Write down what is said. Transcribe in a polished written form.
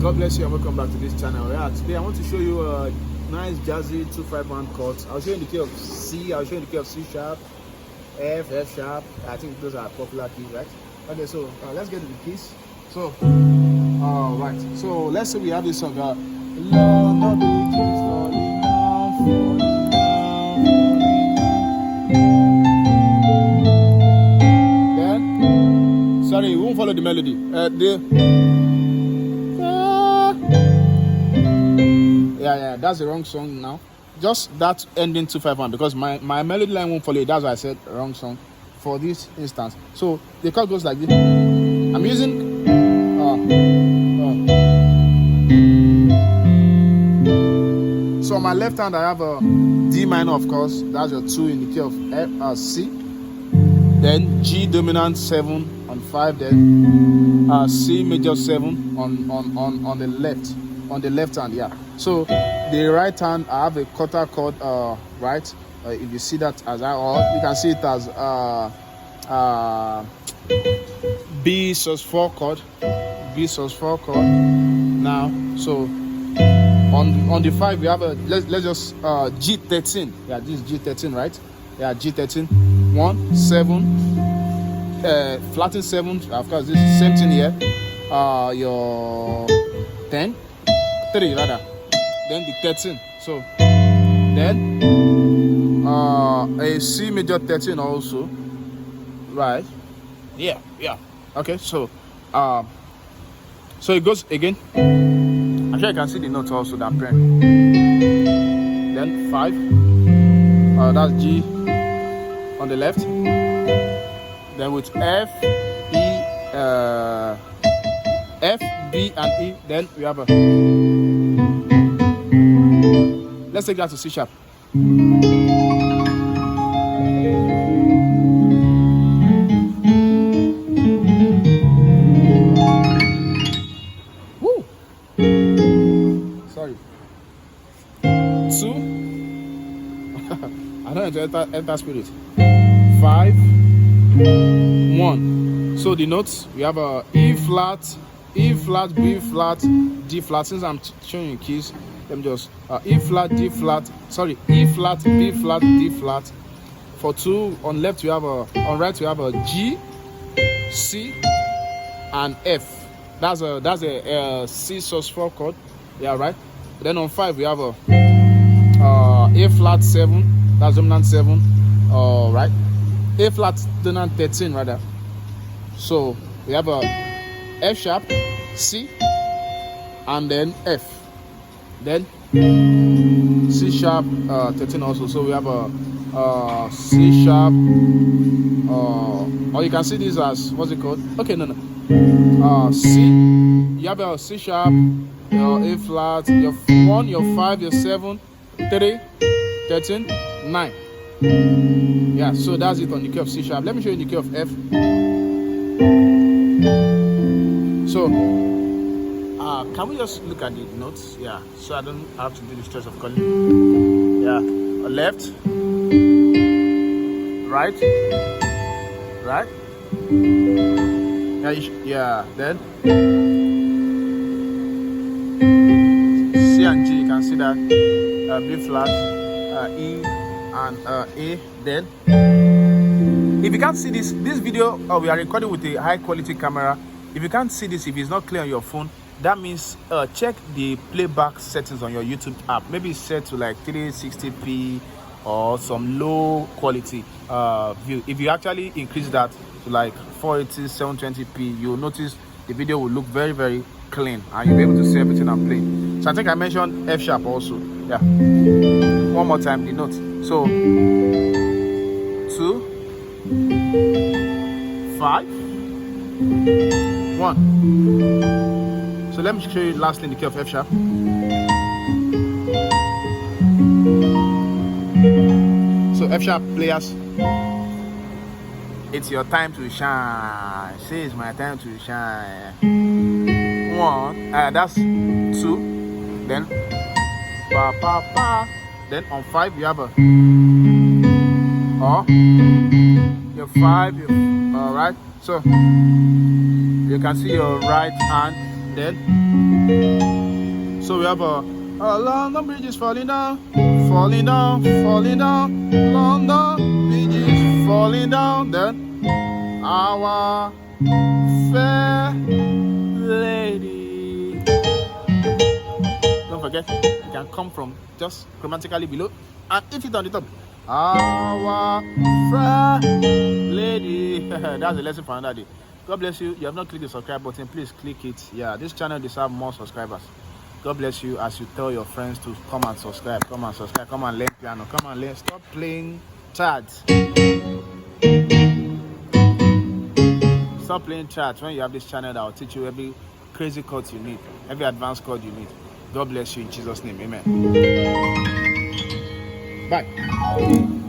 God bless you and welcome back to this channel. Yeah, today I want to show you a nice jazzy 2/5 chords. I'll show you the key of C, I'll show you the key of C sharp, F, F sharp. I think those are popular keys, right? Okay, so let's get to the keys. So, right. So let's say we have this song. Lord, not the keys falling down, falling down, falling down. Then, sorry, we won't follow the melody. Yeah, that's the wrong song now. Just that ending 2/5 because my melody line won't follow it. That's why I said wrong song for this instance. So the chord goes like this. I'm using so on my left hand I have a D minor, of course. That's your 2 in the key of F, C. Then G dominant 7 on 5. Then C major 7 on the left. On the left hand, yeah. So the right hand I have a quarter chord, right? If you see that as or you can see it as B sus4 chord, B sus4 chord. Now, so on the 5 we have a let's just G13. Yeah, this is G13, right? Yeah, G13. 1 7 flattened 7. Of course, this is the same thing here. Your 10. 3 rather, then the 13. So then a C major 13 also, right? Yeah. Okay, so so it goes again. I'm sure you can see the notes also that I'm playing. Then 5, that's G on the left. Then with F, E, F, B, and E. Then we have a. Let's take that to C sharp. Woo! Sorry. 2. I don't know to enter spirit. 5, 1. So the notes we have a E flat, B flat, D flat. Since I'm showing you keys, let me just E flat, D flat. Sorry, E flat, B flat, D flat. For 2 on left we have a, on right we have a G, C, and F. That's a C sus4 chord. Yeah, right. Then on 5 we have a A flat 7. That's dominant 7. Right. A flat dominant 13 rather. So we have a F sharp, C, and then F. Then C sharp 13 also. So we have a C sharp, or you can see this as, what's it called? Okay, no. C, you have a C sharp, your A flat, your 1, your 5, your 7, 3, 13, 9. Yeah, so that's it on the key of C sharp. Let me show you the key of F. So can we just look at the notes? Yeah, so I don't have to do the stress of calling. Yeah, left, right. Yeah, then C and G. You can see that B flat, E and A. Then, if you can't see this video, we are recording with a high quality camera. If you can't see this, if it's not clear on your phone, that means check the playback settings on your YouTube app. Maybe set to like 360p or some low quality view. If you actually increase that to like 480, 720p, you'll notice the video will look very, very clean and you'll be able to see everything I'm playing. So I think I mentioned F sharp also. Yeah. One more time, the notes. So 2, 5, 1. So let me show you lastly the key of F sharp. So F sharp players, it's your time to shine. Say it's my time to shine. 1, that's 2. Then pa pa pa. Then on 5 you have a your 5, all right. So you can see your right hand, then So we have a London Bridge is falling down, falling down, falling down. London Bridge is falling down. Then our fair lady. Don't forget, you can come from just grammatically below and hit it on the top. Our fair lady. That's a lesson for another day. God bless you. You have not clicked the subscribe button, please click it. Yeah, this channel deserves more subscribers. God bless you as you tell your friends to come and subscribe, come and subscribe, come and learn piano, come and learn. Stop playing charts. Stop playing charts when you have this channel that will teach you every crazy chord you need, every advanced chord you need. God bless you in Jesus' name. Amen. Bye.